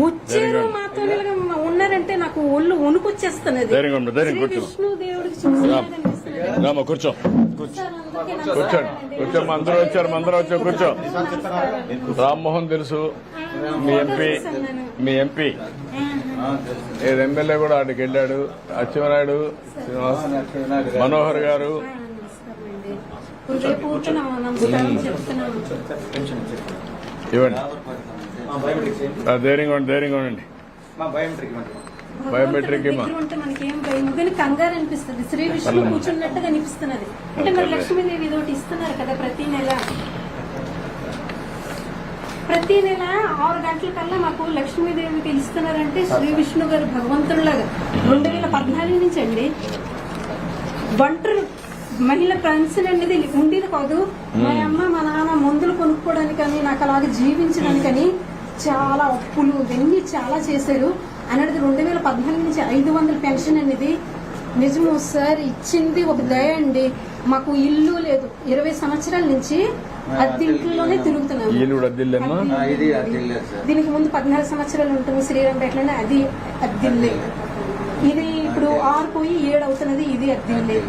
వచ్చారు మాతో ఉన్నారంటే నాకు ఒళ్ళు వణుకొచ్చేస్తున్నది. విష్ణు దేవుడికి కూర్చో కూర్చోండి కూర్చోమ్మా, అందరూ వచ్చారు కూర్చో. రామ్మోహన్ తెలుసు, మీ ఎంపీ ఎమ్మెల్యే కూడా ఆడికి వెళ్ళాడు. అచ్చెన్నాయుడు, శ్రీనివాస్, మనోహర్ గారు. ఇవ్వండి, ధైర్యంగా ఉండండి. బయోమెట్రిక్ మనకేం భయం కానీ కంగారు అనిపిస్తుంది. శ్రీ విష్ణు కూర్చున్నట్టుగా అనిపిస్తున్నది. అంటే మరి లక్ష్మీదేవి ఇదొకటి ఇస్తున్నారు కదా ప్రతి నెల 6 గంటల కల్లా మాకు లక్ష్మీదేవికి ఇస్తున్నారంటే శ్రీ విష్ణు గారు భగవంతుడిలాగా 2014 నుంచి అండి ఒంటరి మహిళ పెన్షన్ అనేది ఉండేది కాదు. మా అమ్మ మా నాన్న మందులు కొనుక్కోవడానికని నాకు అలాగే జీవించడానికని చాలా అప్పులు ఇవన్నీ చాలా చేశారు. అనేది 2014 నుంచి 500 పెన్షన్ అనేది నిజము సార్. ఇచ్చింది ఒక దయ అండి. మాకు ఇల్లు లేదు, 20 సంవత్సరాల నుంచి అద్దెంట్లోనే తిరుగుతున్నాము. దీనికి ముందు 14 సంవత్సరాలు ఉంటుంది శ్రీరాంపేటలోనే, అది అద్దెల్లే. ఇది ఇప్పుడు 6 పోయి 7 అవుతున్నది, ఇది అద్దెల్లే.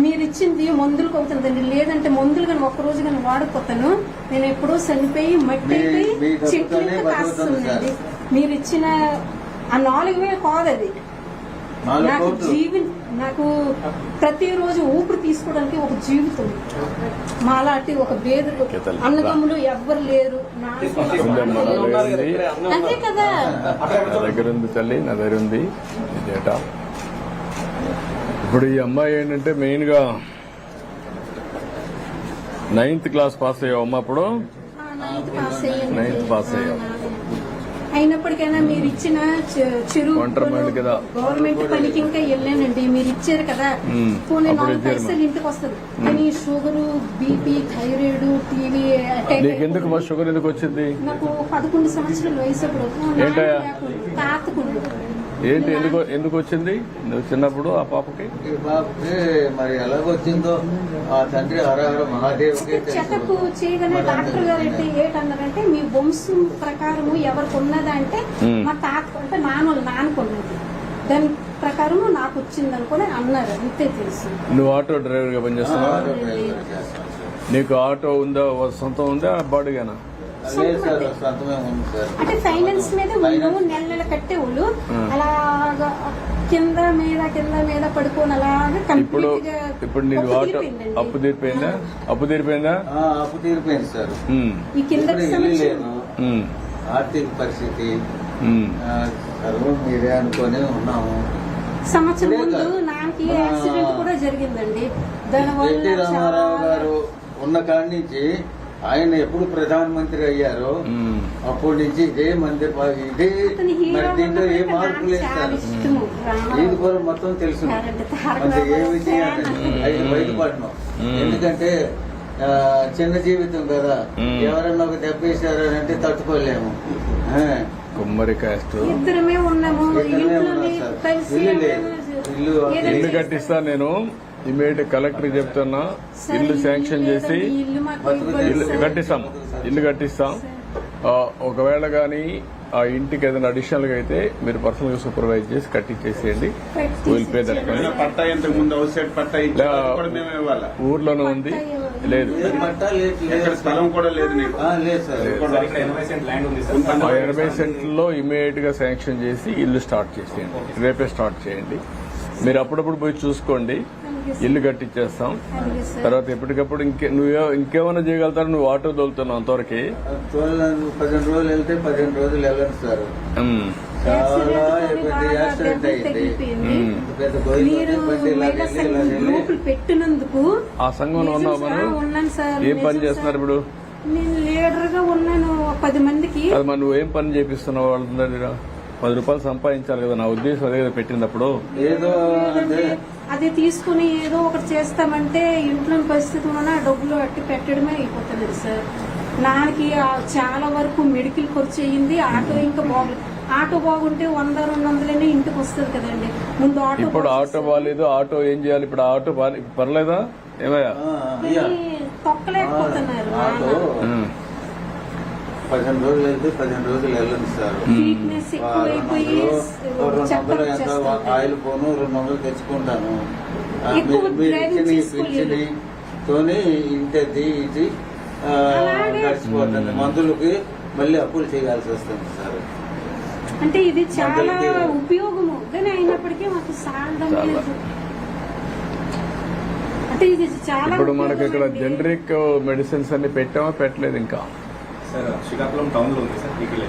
మీరు ఇచ్చింది మందులకు అవుతుందండి. లేదంటే మందులు కానీ ఒక్కరోజు కానీ వాడుకోతాను నేను ఎప్పుడో చనిపోయి మట్టి అయిపోయి చెట్లు కాస్తుందండి. మీరు ఇచ్చిన ఆ 4,000 కాదు అది. నాకు ప్రతిరోజు ఊపిరి తీసుకోవడానికి ఒక జీవితం. మాలాంటి ఒక బేదలు అన్నదమ్ములు ఎవ్వరు లేరు. అంతే కదా. దగ్గర ఉంది తల్లి, నా దగ్గర ఉంది డేటా. ఇప్పుడు ఈ అమ్మాయి ఏంటంటే మెయిన్ గా 9th క్లాస్ పాస్ అయ్యావు అమ్మ. అప్పుడు 9th పాస్ అయ్యావు. అయినప్పటికైనా మీరు ఇచ్చిన చెరువు గవర్నమెంట్ పనికి ఇంకా వెళ్ళానండి. మీరు ఇచ్చారు కదా, పోనీ 4 పైసలు ఇంటికి వస్తుంది. కానీ sugar, BP, thyroid, TV attack. ఎందుకు షుగర్ ఎందుకు వచ్చింది? నాకు 11 సంవత్సరాల వయసు. అప్పుడు తాతకుండు. ఏంటి ఎందుకు వచ్చింది నువ్వు చిన్నప్పుడు ఆ పాపకి? మరి ఎలాగొచ్చిందో ఆ తండ్రి హరహర మహాదేవ్కి చెకప్ చేయగానే డాక్టర్ గారు అంటే ఏంటన్నారంటే మీ వంశం ప్రకారము ఎవరికి ఉన్నదా అంటే మా తాత అంటే నాన్నకున్నది, దాని ప్రకారం నాకు వచ్చింది అనుకుని అన్నారు. అంతే తెలుసు. నువ్వు ఆటో డ్రైవర్ గా పనిచేస్తున్నావు? నీకు ఆటో ఉందా, సొంతం ఉందా, బాడుగానా? అంటే ఫైనాన్స్ మీద నెల నెల కట్టేవాళ్ళు అలాగా కింద మీద పడుకోని అలాగా. ఇప్పుడు నీకు ఆటో అప్పు తీరిపోయిందా? అప్పు తీరిపోయింది సార్. ఈ కింద ఆర్థిక పరిస్థితి మీరే అనుకుని ఉన్నాము. సంవత్సరం ముందు నాకు యాక్సిడెంట్ కూడా జరిగిందండి. దానివల్ల ఎన్టీ రామారావు గారు ఉన్న కాడి నుంచి ఆయన ఎప్పుడు ప్రధానమంత్రి అయ్యారో అప్పటి నుంచి ఇదే మందిర్ ఇదే. మరి దీంట్లో ఏ మార్పు లేదు సార్. ఇది కూడా మొత్తం తెలుసు. అంటే ఏ విజయాన్ని అది బయటపడను. ఎందుకంటే చిన్న జీవితం కదా, ఎవరన్నా ఒక దెబ్బ వేసారంటే తట్టుకోలేము. ఇద్దరమే ఉన్నాము. ఇల్లు కట్టిస్తా నేను. ఇమీడియట్ కలెక్టర్ చెప్తున్నా, ఇల్లు శాంక్షన్ చేసి ఇల్లు కట్టిస్తాం. ఒకవేళ గానీ ఆ ఇంటికి ఏదైనా అడిషనల్ గా అయితే మీరు పర్సనల్ గా సూపర్వైజ్ చేసి కట్టించేసేయండి. ఊర్లోనే ఉంది, లేదు 80 సెంట్లలో ఇమీడియట్ గా శాంక్షన్ చేసి ఇల్లు స్టార్ట్ చేసేయండి. రేపే స్టార్ట్ చేయండి. మీరు అప్పుడప్పుడు పోయి చూసుకోండి, ఇల్లు కట్టించేస్తాం. తర్వాత ఎప్పటికప్పుడు నువ్వు ఇంకేమైనా చేయగలుగుతారు? నువ్వు ఆటో తోలుతున్నావు అంతవరకు. 15 రోజులు వెళ్తే 15 రోజులు వెళ్ళండి సార్. చాలా పెద్ద యాక్సిడెంట్ అయింది. పెట్టినందుకు ఆ సంఘంలో ఉన్నావు మనం. ఏం పని చేస్తున్నారు ఇప్పుడు? నేను లీడర్ గా ఉన్నాను 10 మందికి. అది మరి నువ్వు ఏం పని చేపిస్తున్నావు? వాళ్ళ 10 రూపాయలు సంపాదించాలి కదా. నా ఉద్దేశం అదే కదా పెట్టినప్పుడు. ఏదో అది తీసుకుని ఏదో ఒకటి చేస్తామంటే ఇంట్లో పరిస్థితి ఉన్న డబ్బులు అట్టి పెట్టడమే అయిపోతుంది సార్. నాన్నకి చాలా వరకు మెడికల్ ఖర్చు అయ్యింది. ఆటో ఇంకా బాగుంది. ఆటో బాగుంటే 100-200 ఇంటికి వస్తుంది కదండి. ముందు ఆటో. ఇప్పుడు ఆటో బాగాలేదు. ఆటో ఏం చేయాలి ఇప్పుడు? ఆటో పర్లేదా? ఏమయ్యా తొక్కలేకపోతున్నారు. 15 రోజులు వెళ్తే 15 రోజులు వెళ్ళండి సార్. వీక్నెస్ ఎక్కువైపోయి 200 ఎంత ఆయిల్ పోను 200 తెచ్చుకుంటాను. ఎక్కువ మీరు డ్రైవింగ్ ఇచ్చిన చేసుకోలేదు. తోని ఇంటది ఇది అలాగే. గడిచిపోతుంది. మందులకి మళ్ళీ అప్పులు చేయాల్సి వస్తుంది సార్. అంటే ఇది చాలా ఉపయోగము కానీ అయినప్పటికీ మాకు సాధం చాలా. లేదు. అంటే ఇది చాలా ఇప్పుడు మనకి ఇక్కడ ఉపయోగం అండి. జనరిక్ మెడిసిన్స్ అన్ని పెట్టామా పెట్టలేదు ఇంకా సార్ శ్రీకాకుళం టౌన్ లో ఉంది సార్ పీపీలే.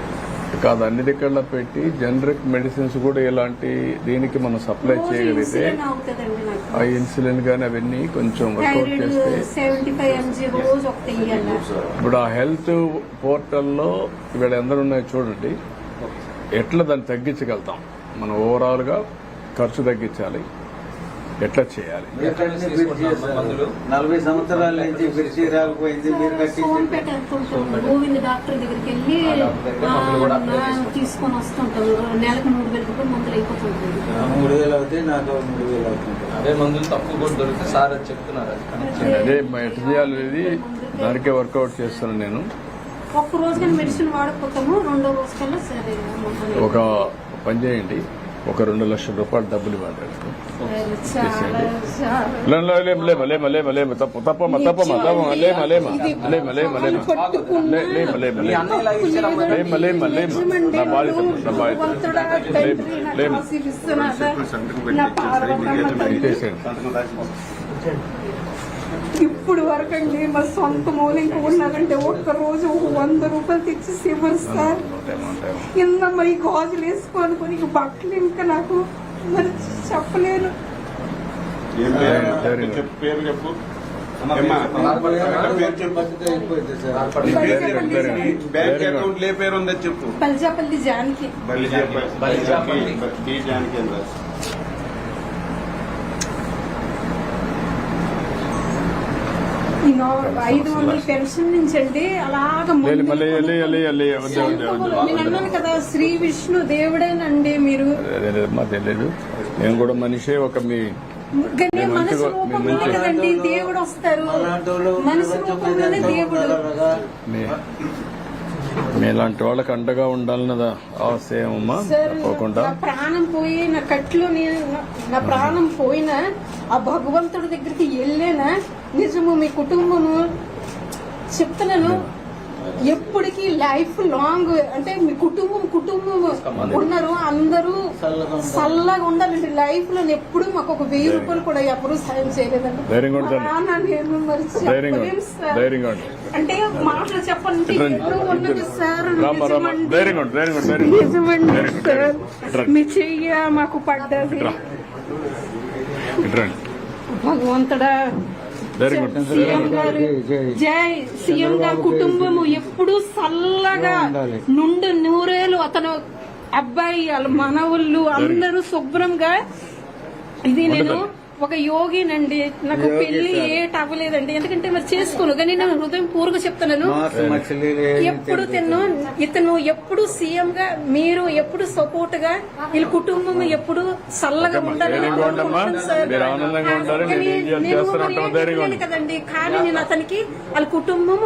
కాదు, అన్ని దగ్గరలో పెట్టి జనరిక్ మెడిసిన్స్ కూడా ఇలాంటి దీనికి మనం సప్లై రోజు చేయగలిగితే ఇన్సులిన్ అవుతుందండి నాకు. ఆ ఇన్సులిన్ గానీ అవన్నీ కొంచెం వర్కౌట్ థైరాయిడ్ చేస్తే 75 mg రోజు ఒకటి ఇయ్యాల. ఇప్పుడు ఆ హెల్త్ పోర్టల్లో ఇవాళ ఎందరు ఉన్నాయో చూడండి, ఎట్లా దాన్ని తగ్గించగలుగుతాం. మనం ఓవరాల్ గా ఖర్చు తగ్గించాలి, ఎట్లా చేయాలి. మీరు కట్టిన బిర్చి సార్. 40 సంవత్సరాల నుంచి బిర్చి రాకపోయింది. మీరు కట్టించింది సోంపేట వెళ్తుంటాము. గోవింద డాక్టర్ దగ్గరికి వెళ్ళి తీసుకొని వస్తుంటాము. నెలకు 3,000 రూపాయలు మందులు అయిపోతుంటాయి. 3,000 అవుతాయి, నాకు 3,000 అవుతుంది. అదే మందులు తక్కువ కూడా దొరికితే సార్ అది చెప్తున్నారు. అది అదే ఎట్లా చేయాలి అనేది దానికే వర్కౌట్ చేస్తున్నాను నేను. ఒక్క రోజు కానీ మెడిసిన్ వాడకపోతాము, రెండో రోజు కల్లా సరే మందులు. ఒక పని చేయండి, ఒక 2 లక్షల రూపాయలు డబ్బులు ఇవ్వండి. చాలా తప్పమ్మా ఇప్పుడు వరకు అండి మా సొంత మూలింక ఉన్నారంటే ఒక్క రోజు 100 రూపాయలు తెచ్చి ఇవ్వరు సార్. కింద మరి గాజులు వేసుకోనుకొని బట్టలు ఇంకా నాకు మరి చెప్పలేను. పేరు చెప్పు. అయిపోయింది సార్. బ్యాంక్ అకౌంట్ ఏ పేరు ఉందో చెప్పు. పల్జాపల్లి జానికి. డి జానకి అందా. ఈ 500 పెన్షన్ నుంచి అండి అలాగా నేను అన్నాను కదా, శ్రీ విష్ణు దేవుడేనండి మీరు. తెలియదు, నేను కూడా మనిషే. ఒక మీ కానీ మనసు రూపంలోనే కదండి దేవుడు వస్తారు. మనసు రూపంలోనే దేవుడు. మీలాంటి వాళ్ళకి అండగా ఉండాలన్నదా ఆశయమ్మా. సార్, తప్పకుండా నా ప్రాణం పోయి నా కట్లో నా ప్రాణం పోయినా ఆ భగవంతుడి దగ్గరికి వెళ్ళేనా నిజము. మీ కుటుంబము చెప్తున్నాను, ఎప్పటికీ లైఫ్ లాంగ్ అంటే మీ కుటుంబం ఉన్నారు, అందరూ చల్లగా ఉండాలంటే లైఫ్ లో ఎప్పుడు మాకు ఒక 1000 రూపాయలు కూడా ఎప్పుడు సాయం చేయలేదండి. నేను మరి చెప్పలేను సార్. అంటే మాటలు చెప్పాలంటే ఎప్పుడు ఉన్నది సార్. నిజమండి సార్, మీ చెయ్య మాకు పడ్డది. భగవంతుడా, సీఎం గారు జై. సీఎం గారు కుటుంబము ఎప్పుడు చల్లగా నుండి నూరేలు, అతను అబ్బాయి వాళ్ళ మనవుళ్ళు అందరూ శుభ్రంగా. ఇది నేను ఒక యోగినండి, నాకు పెళ్లి ఏట అవ్వలేదండి, ఎందుకంటే మరి చేసుకోను. కానీ నేను హృదయం పూర్వక చెప్తున్నాను, ఎప్పుడు ఇతను ఎప్పుడు సీఎం గా, మీరు ఎప్పుడు సపోర్ట్ గా, వీళ్ళ కుటుంబం ఎప్పుడు చల్లగా ఉండాలని కదండి. కానీ నేను అతనికి వాళ్ళ కుటుంబం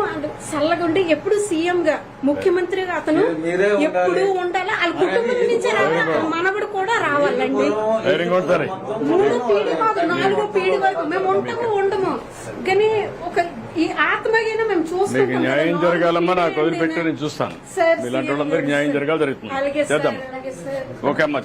చల్లగా ఉండి ఎప్పుడు సీఎం గా, ముఖ్యమంత్రిగా అతను ఎప్పుడు ఉండాలి. వాళ్ళ కుటుంబం నుంచి రావాలి, మనవడు కూడా రావాలండి. 3 పీడి కాదు, 4 పీడి వరకు మేము ఉండము. కానీ ఒక ఈ ఆత్మగైనా మేము చూసుకుంటాం. న్యాయం జరగాలమ్మా, నాకు వదిలిపెట్టి నేను చూస్తాను. ఇలాంటి వాళ్ళందరికీ న్యాయం జరగాలి, జరుగుతుంది. అలాగే చేద్దాం. సార్. ఓకే అమ్మా.